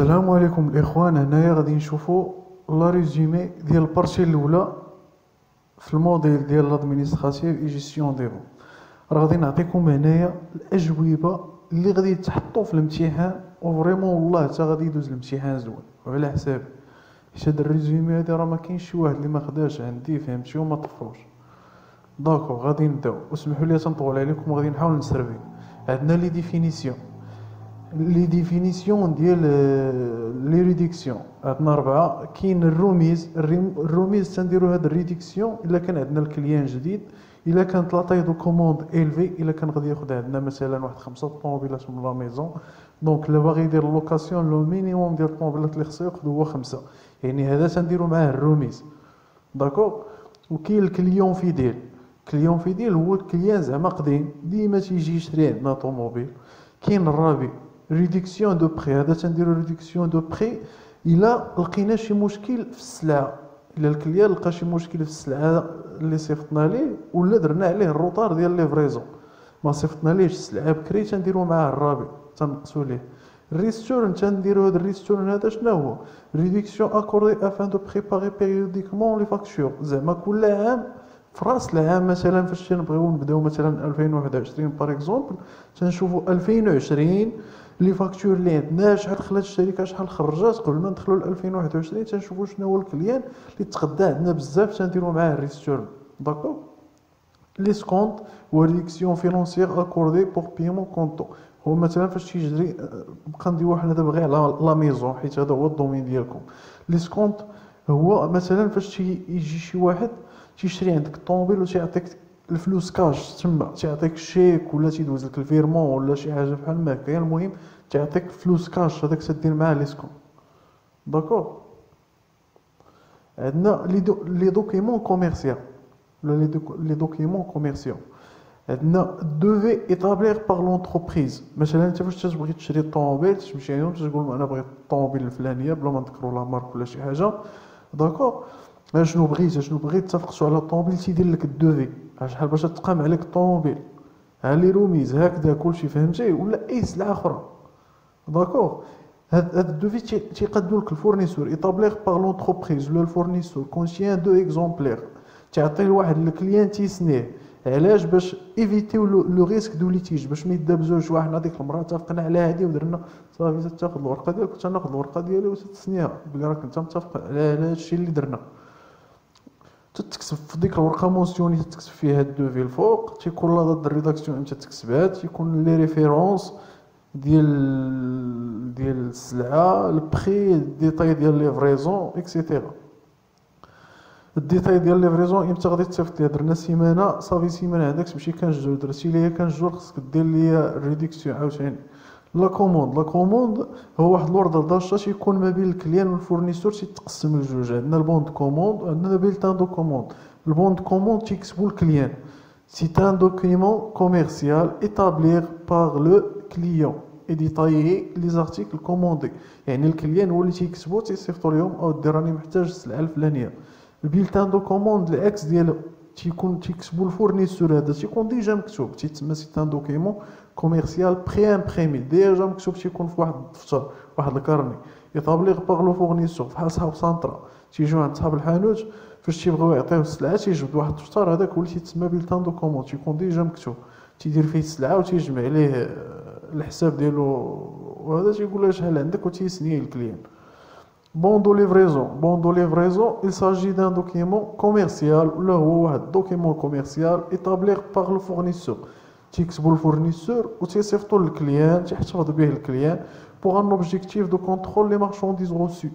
السلام عليكم الاخوان. هنايا غادي نشوفوا لا ريزومي ديال البارتي الاولى في الموديل ديال لادمينستراتيف اي جيستيون ديفو. راه غادي نعطيكم هنايا الاجوبه اللي غادي يتحطوا في الامتحان، وفريمون والله حتى غادي يدوز الامتحان زوين وعلى حسابي. حيت هاد الريزومي هادي راه ما كاينش شي واحد اللي ما خداش عندي، فهمتي، وما طفروش. داكوغ غادي نبداو، واسمحوا لي تنطول عليكم وغادي نحاول نسربي. عندنا لي ديفينيسيون ديال لي ريديكسيون. عندنا 4. كاين الروميز تنديرو هاد الريديكسيون الا كان عندنا الكليان جديد، الا كانت لا طاي دو كوموند الفي، الا كان غادي ياخد عندنا مثلا واحد 5 طوموبيلات من لا ميزون. دونك الا باغي يدير اللوكاسيون لو مينيموم ديال الطوموبيلات اللي خصو ياخد هو 5، يعني هذا تنديرو معاه الروميز. داكوغ. وكاين الكليون فيديل هو الكليان زعما قديم ديما تيجي يشري عندنا طوموبيل. كاين الرابع ريدكسيون دو بري، هذا تنديرو ريدكسيون دو بري الا لقينا شي مشكل في السلعه، الا الكليان لقى شي مشكل في السلعه اللي صيفطنا ليه ولا درنا عليه الروطار ديال ليفريزون، ما صيفطنا ليهش السلعه بكري، تنديرو معاه الرابع تنقصوا ليه. الريستورن تنديرو هذا الريستورن هذا شنو هو؟ ريدكسيون اكوردي افان دو بريباري بيريوديكمون لي فاكتور، زعما كل عام في راس العام. مثلا فاش تنبغيو نبداو مثلا 2021 باغ اكزومبل، تنشوفوا 2020 لي فاكتور اللي عندنا، شحال خلات الشركه، شحال خرجات. قبل ما ندخلوا ل 2021 تنشوفوا شنو هو الكليان اللي تقدى عندنا بزاف، تنديروا معاه الريستورن. داكوغ. لي سكونط و ريدكسيون فينونسيير اكوردي بور بيمون كونطو، هو مثلا فاش تيجري بقى نديرو حنا دابا غير على لا ميزون حيت هذا هو الدومين ديالكم. لي سكونط هو مثلا فاش يجي شي واحد تيشري عندك الطوموبيل وتيعطيك الفلوس كاش، تما تيعطيك شيك ولا تيدوز لك الفيرمون ولا شي حاجه بحال هكا، المهم تيعطيك فلوس كاش، هذاك تدير معاه لي سكون. داكوغ. عندنا لي دوكيمون كوميرسيال ولا لي دوكيمون كوميرسيال. عندنا دوفي ايطابليغ باغ لونتربريز. مثلا انت فاش تبغي تشري الطوموبيل تمشي عندهم تقول انا بغيت الطوموبيل الفلانيه بلا ما نذكروا لا مارك ولا شي حاجه. داكوغ. شنو بغيت تفقسوا على الطوموبيل تيدير لك الدوفي شحال باش تقام عليك الطوموبيل، ها لي روميز هكذا كلشي، فهمتي، ولا اي سلعه اخرى. داكوغ. هاد الدوفي تيقادو لك الفورنيسور ايطابليغ باغ لونتربريز ولا الفورنيسور كونسيان دو اكزومبلير، تعطيه لواحد الكليان تيسنيه. علاش؟ باش ايفيتيو لو ريسك دو ليتيج، باش ما يدابزوش واحد هذيك المراه اتفقنا على هادي ودرنا صافي تاخذ الورقه ديالك وتناخذ الورقه ديالي وتسنيها بلي راك انت متفق على هادشي اللي درنا. تكتب في ديك الورقه مونسيوني، تكتب فيها الدوفي الفوق، تيكون لا دات الريداكسيون امتى تكتبها، تيكون لي ريفيرونس ديال السلعه، البري، الديتاي ديال ليفريزون اكسيتيرا. الديتاي ديال ليفريزون امتى غادي تصيفط ليها، درنا سيمانه صافي سيمانه عندك تمشي 15 جور، درتي ليا 15 جور خصك دير ليا الريدكسيون عاوتاني. لا كوموند هو واحد لوردر داشا تيكون ما بين الكليان والفورنيسور، تيتقسم لجوج. عندنا البوند كوموند وعندنا بيلتان دو كوموند. البوند كوموند تيكتبوا الكليان، سي ان دوكيمون كوميرسيال établir par le client et détailler les articles commandés، يعني الكليان هو اللي تيكتبوا تيصيفطوا لهم او دير راني محتاج السلعه الفلانيه. البيلتان دو كوموند العكس ديالو تيكون تيكتبوا الفورنيسور، هذا تيكون ديجا مكتوب، تيتسمى سي ان دوكيمون كوميرسيال بري امبريمي ديجا مكتوب، تيكون في واحد الدفتر واحد الكارني. يطابليغ باغ لو فورنيسور بحال صحاب سانترا تيجيو عند صحاب الحانوت فاش تيبغيو يعطيو السلعه تيجبد واحد الدفتر، هذاك هو اللي تيتسمى بيلتان دو كوموند، تيكون ديجا مكتوب، تيدير فيه السلعه وتيجمع عليه الحساب ديالو، وهذا تيقول له شحال عندك وتيسنيه الكليان. Bon de livraison, il s'agit d'un document commercial ولا هو واحد دوكيمون كوميرسيال établir par le fournisseur، تيكتبوا الفورنيسور وتيصيفطوا للكليان، تيحتفظ به الكليان pour un objectif de contrôle les marchandises reçues.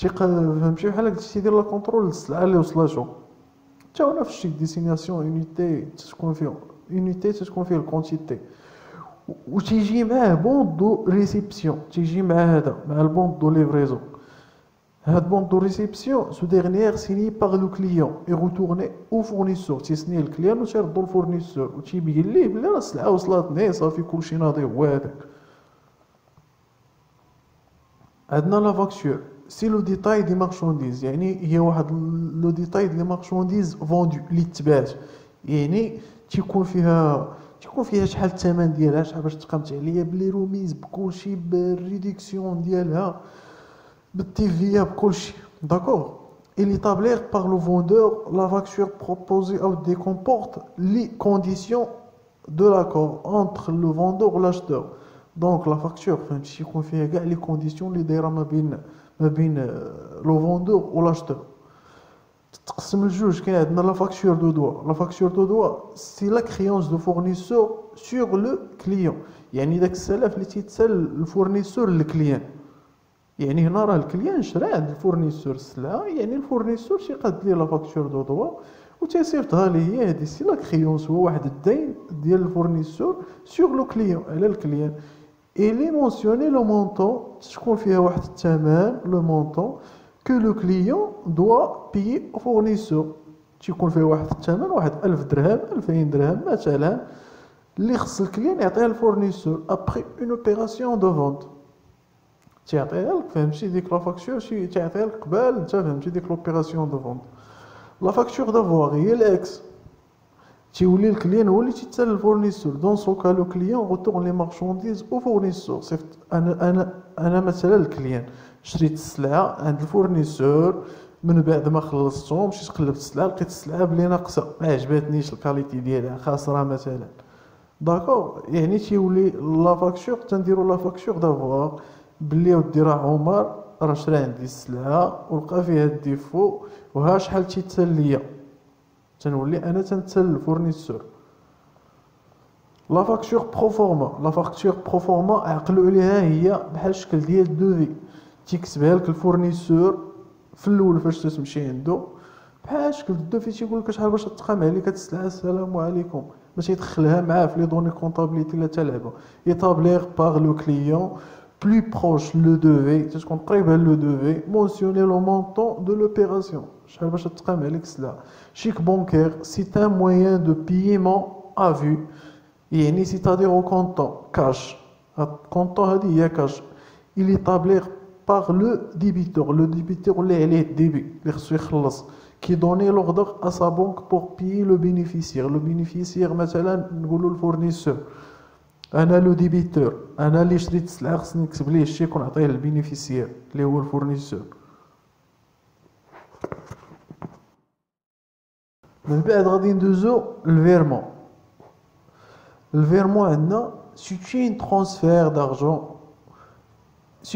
فهمتي بحال هكا تيدير لا كونترول للسلعه اللي وصلاتو. حتى هنا في الشيك ديسيناسيون اونيتي تتكون فيه الكونتيتي، وتيجي معاه بوند دو ريسيبسيون، تيجي مع هذا مع البوند دو ليفريزون. هاد بوند دو ريسيبسيون سو ديرنيير سيني باغ لو كليون اي روتورني او فورنيسور، تيسنيه الكليان وتيردو الفورنيسور وتيبين ليه بلي راه السلعه وصلاتني صافي كلشي ناضي هو هذاك. عندنا لا فاكتور سي لو ديتاي دي مارشانديز، يعني هي واحد لو ديتاي دي مارشانديز فوندو اللي تباعت، يعني تيكون فيها تيكون فيها شحال الثمن ديالها، شحال باش تقامت عليا بلي روميز بكلشي بالريدكسيون ديالها بالتيفيا بكلشي. داكوغ. Il établit par le vendeur la facture proposée ou décomporte les conditions de l'accord entre le vendeur et l'acheteur. Donc la facture فهمتي يكون فيها كاع لي كونديسيون اللي دايره ما بين لو فوندور و لاشتور. تقسم لجوج. كاين عندنا لا فاكتور دو دوا. لا فاكتور دو دوا سي لا كريونس دو فورنيسور سور لو كليون، يعني داك السلف اللي تيتسال الفورنيسور للكليان. يعني هنا راه الكليان شرا عند الفورنيسور السلعه، يعني الفورنيسور تيقاد ليه لا فاكتور دو دوا و تيصيفطها ليه هي. هادي سي لا كريونس، هو واحد الدين ديال الفورنيسور سور لو كليون على الكليان. إلي مونسيوني لو مونطون، تكون فيها واحد الثمن لو مونطون que le client doit payer au fournisseur. تيكون فيه واحد الثمن، واحد 1000 درهم 2000 درهم مثلا، اللي خص الكليان يعطيها للفورنيسور ابري اون اوبيراسيون دو فونت. تيعطيها لك فهمتي ديك لا فاكتور تيعطيها لك قبل انت فهمتي ديك لوبيراسيون دو فونت. لا فاكتور دافوار هي الاكس، تيولي الكليان هو اللي تيتسال للفورنيسور. دون سو كا لو كليان غوتور لي مارشونديز او فورنيسور. صيفط انا مثلا الكليان شريت السلعه عند الفورنيسور، من بعد ما خلصتهم مشيت قلبت السلعه لقيت السلعه بلي ناقصه، ما عجباتنيش الكاليتي ديالها، خاسره مثلا. داكور. يعني تيولي لا فاكتور تنديروا لا فاكتور دافوار بلي ودي راه عمر راه شرا عندي السلعه ولقى فيها الديفو وها شحال تيتسال ليا، تنولي انا تنتسال الفورنيسور. لا فاكتور بروفورما. لا فاكتور بروفورما عقلوا عليها هي بحال الشكل ديال الدوفي، تيكتبها لك الفورنيسور في الاول فاش تمشي عنده بحال شكل الدوفي، تيقول لك شحال باش تقام عليك هاد السلعه، السلام عليكم، باش يدخلها معاه في لي دوني كونطابيليتي لا تلعبها. établir par le client plus proche le devis، تكون قريبه لو devis، mentionner le montant de l'opération، شحال باش تقام عليك السلعه. شيك بونكير c'est un moyen de paiement à vue، يعني c'est-à-dire au comptant cash. الكونطون هذه هي كاش. il établir par le débiteur. le débiteur اللي عليه الديبي اللي خصو يخلص، qui donner l'ordre à sa banque pour payer le bénéficiaire. le bénéficiaire مثلا نقولوا الفورنيسور، انا لو ديبيتور، انا اللي شريت السلعه خصني نكتب ليه الشيك ونعطيه للبينيفيسيير اللي هو الفورنيسور. من بعد غادي ندوزو الفيرمون. الفيرمون عندنا c'est un transfert d'argent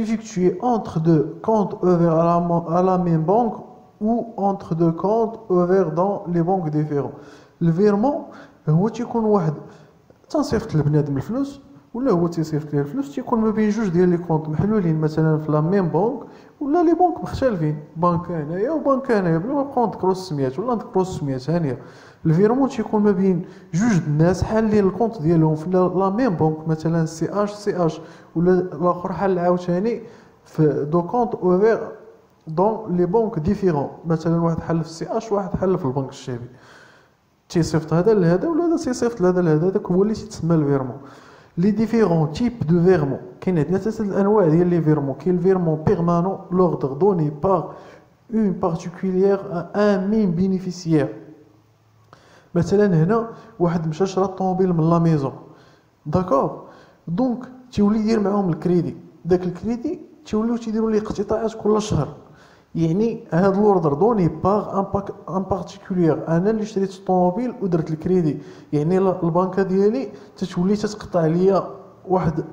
effectué entre deux comptes ouverts à la même banque ou entre deux comptes ouverts dans les banques différents. الفيرمون هو تيكون واحد تنصيفط لبنادم الفلوس ولا هو تيصيفط ليه الفلوس، تيكون ما بين جوج ديال لي كونط محلولين مثلا في لا ميم بانك، ولا لي بانك مختلفين، بنك هنايا وبنك هنايا، بلا ما نبقاو نذكروا السميات ولا نذكروا السميات ثانيه. الفيرمون تيكون ما بين جوج الناس حالين الكونط ديالهم في لا ميم بانك، مثلا سي اش ولا الاخر حال عاوتاني في دو كونط اوفير دون لي بانك ديفيرون، مثلا واحد حل في سي اش واحد حل في البنك الشعبي، تيصيفط هذا لهذا ولا هذا تيصيفط لهذا لهذا، داك هو اللي تيتسمى الفيرمون. لي ديفيرون تيب دو فيرمون، كاين عندنا ثلاثه الانواع ديال لي فيرمون. كاين الفيرمون بيرمانون لوردر دوني بار اون بارتيكولير ان ميم بينيفيسيير. مثلا هنا واحد مشى شرا الطوموبيل من لا ميزون، داكور، دونك تيولي يدير معاهم الكريدي، داك الكريدي تيوليو تيديروا ليه اقتطاعات كل شهر. يعني هاد لوردر دوني باغ ان بارتيكولير، انا اللي شريت الطوموبيل ودرت الكريدي، يعني البنكه ديالي تتولي تتقطع ليا واحد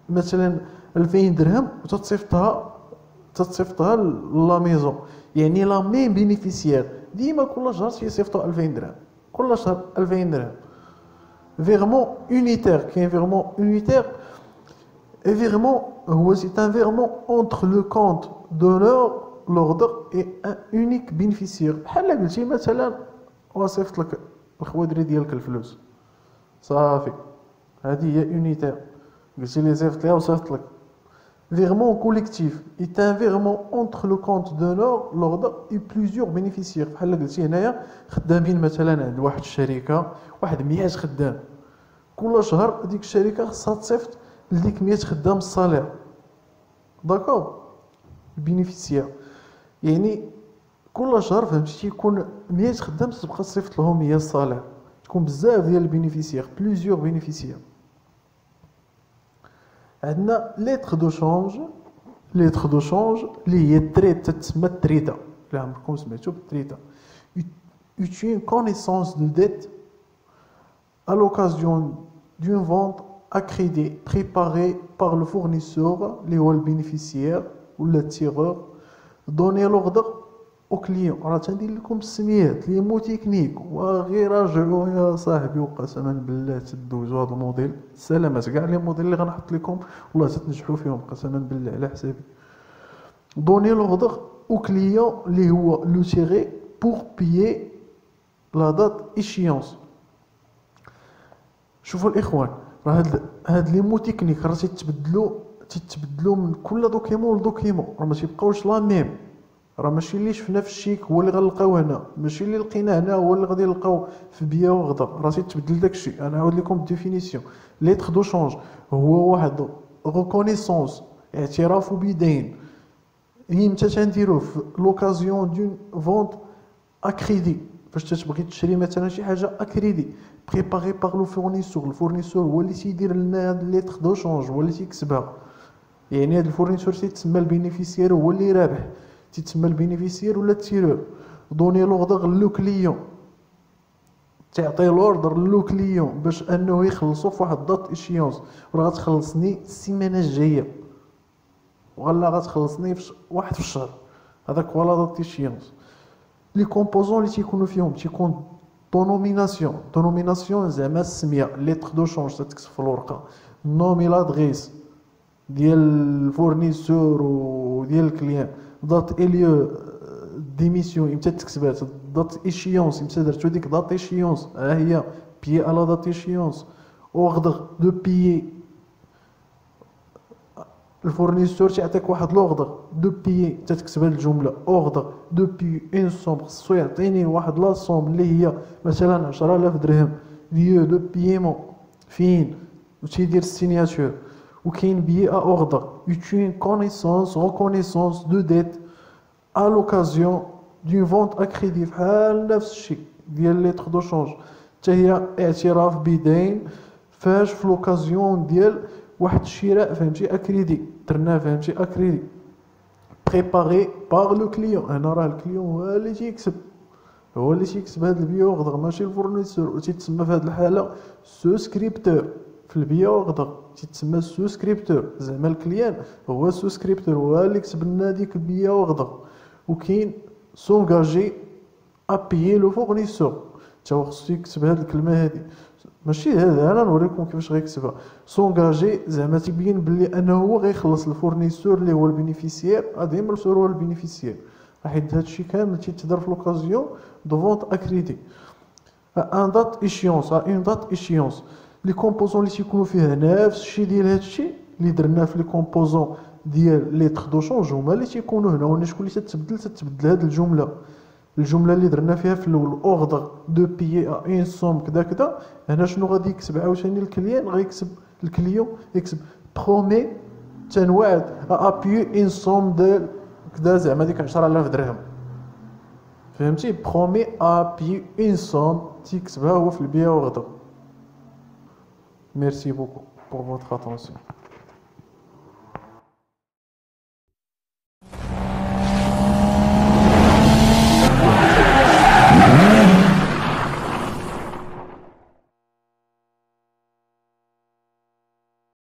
مثلا 2000 درهم وتتصيفطها لا ميزون، يعني لا ميم بينيفيسيير ديما كل شهر تيصيفطوا 2000 درهم، كل شهر 2000 درهم. فيرمون اونيتير، كاين فيرمون اونيتير. اي فيرمون هو سي ان فيرمون اونتر لو كونت دونور لوردر اي ان اونيك بينيفيسيير. بحال قلتي مثلا وصيفط لك الخوادري ديالك الفلوس صافي، هذه هي اونيتير، قلتي لي صيفط ليها وصيفط لك. فيرمون كوليكتيف est un virement entre le compte d'honneur l'ordre et plusieurs bénéficiaires. بحال قلتي هنايا خدامين مثلا عند واحد الشركه، واحد 100 خدام، كل شهر ديك الشركه خصها تصيفط لديك 100 خدام الصالير، داكور، البينيفيسيير. يعني كل شهر فهمتي تيكون 100 خدام تبقى تصيفط لهم هي الصالير، تكون بزاف ديال البينيفيسيير، بليزيور بينيفيسيير. عندنا ليتر دو شونج. ليتر دو شونج اللي هي التريت، تتسمى التريتا، لا عمركم سمعتو بالتريتا. est une connaissance de dette à l'occasion d'une vente à crédit préparée par le fournisseur اللي هو البينيفيسيير ولا التيغور. دوني لوردر او كليون. راه تندير لكم السميات لي مو تكنيك وغير راجعوا يا صاحبي، وقسما بالله تدوزوا هذا الموديل. سلامات كاع لي موديل اللي غنحط لكم والله تتنجحوا فيهم قسما بالله على حسابي. دوني لوردر او كليون اللي هو لو تيغي بور بيي لا دات ايشيونس. شوفوا الاخوان، راه هاد لي مو تكنيك راه تتبدلوا من كل دوكيمون لدوكيمون، راه ما تيبقاوش لا ميم. راه ماشي اللي شفنا في الشيك هو اللي غنلقاو هنا، ماشي اللي لقينا هنا هو اللي غادي نلقاو في بيا وغدا، راه تيتبدل داكشي. انا نعاود لكم الديفينيسيون. ليتر دو شونج هو واحد ريكونيسونس، اعتراف بدين. امتى تنديروه؟ في لوكازيون دون فونت ا كريدي، فاش تتبغي تشري مثلا شي حاجه ا كريدي بريباري باغ لو فورنيسور. الفورنيسور هو اللي تيدير لنا هاد ليتر دو شونج، هو اللي تيكسبها. يعني هاد الفورنيسور تيتسمى البينيفيسيير، هو اللي رابح، تيتسمى البينيفيسيير ولا التيرور. دوني لوردر لو كليون، تعطي لوردر لو كليون باش انه يخلصو في واحد دات ايشيونس. راه غتخلصني السيمانه الجايه، ولا غتخلصني في واحد في الشهر، هذاك هو لا دات ايشيونس. لي كومبوزون اللي تيكونوا فيهم تيكون دونوميناسيون. دونوميناسيون زعما السميه، ليتر دو شونج تتكتب في الورقه. نومي لادغيس ديال الفورنيسور وديال الكليان. دات اليو ديميسيون امتى تكتبات. دات ايشيونس امتى درتو ديك دات ايشيونس، ها هي بيي على دات ايشيونس. اوردر دو بيي، الفورنيسور تيعطيك واحد لوردر دو بيي تتكتب هاد الجمله. اوردر دو بيي اون سوم، خصو يعطيني واحد لا سوم اللي هي مثلا 10000 درهم. ليو دو بييمون فين وتيدير السيناتور. وكاين بيي ا اوردر اون كونيسونس ريكونيسونس دو ديت à l'occasion d'une vente à crédit. بحال نفس الشيء ديال ليتر دو شونج، حتى هي اعتراف بدين فاش في لوكازيون ديال واحد الشراء، فهمتي، اكريدي درناه، فهمتي، اكريدي بريباري باغ لو كليون. هنا راه الكليون هو اللي تيكسب، هو اللي تيكسب هاد البيع وغدغ، ماشي الفورنيسور. وتيتسمى في هاد الحاله سوسكريبتور. في البيع وغدغ تيتسمى سوسكريبتور، زعما الكليان هو سوسكريبتور، هو اللي كتب لنا ديك البيع وغدغ. وكاين سونغاجي ابيي لو فورنيسور، تا هو خصو يكتب هاد الكلمه هادي. ماشي هذا، انا نوريكم كيفاش غيكتبها. سونغاجي زعما تيبين بلي انه هو غيخلص الفورنيسور اللي هو البينيفيسيير، غادي يمرسور هو البينيفيسيير. حيت هادشي كامل تيتدار في لوكازيون دو فونت اكريدي. ان دات ايشيونس، اون دات ايشيونس. لي كومبوزون اللي تيكونوا فيها نفس الشيء ديال هادشي اللي درناه في لي كومبوزون ديال ليتر دو شونج هما اللي تيكونوا هنا. وانا شكون اللي تتبدل هاد الجمله اللي درنا فيها في الاول. اوردر دو بيي ا اون سوم كذا كذا. هنا شنو غادي يكتب عاوتاني الكليان؟ غيكتب الكليون يكتب برومي تنوعد ابيي اون سوم ديال كذا، زعما ديك 10000 درهم، فهمتي. برومي ابيي اون سوم تيكتبها هو في البيع وغدا. Merci beaucoup pour votre attention.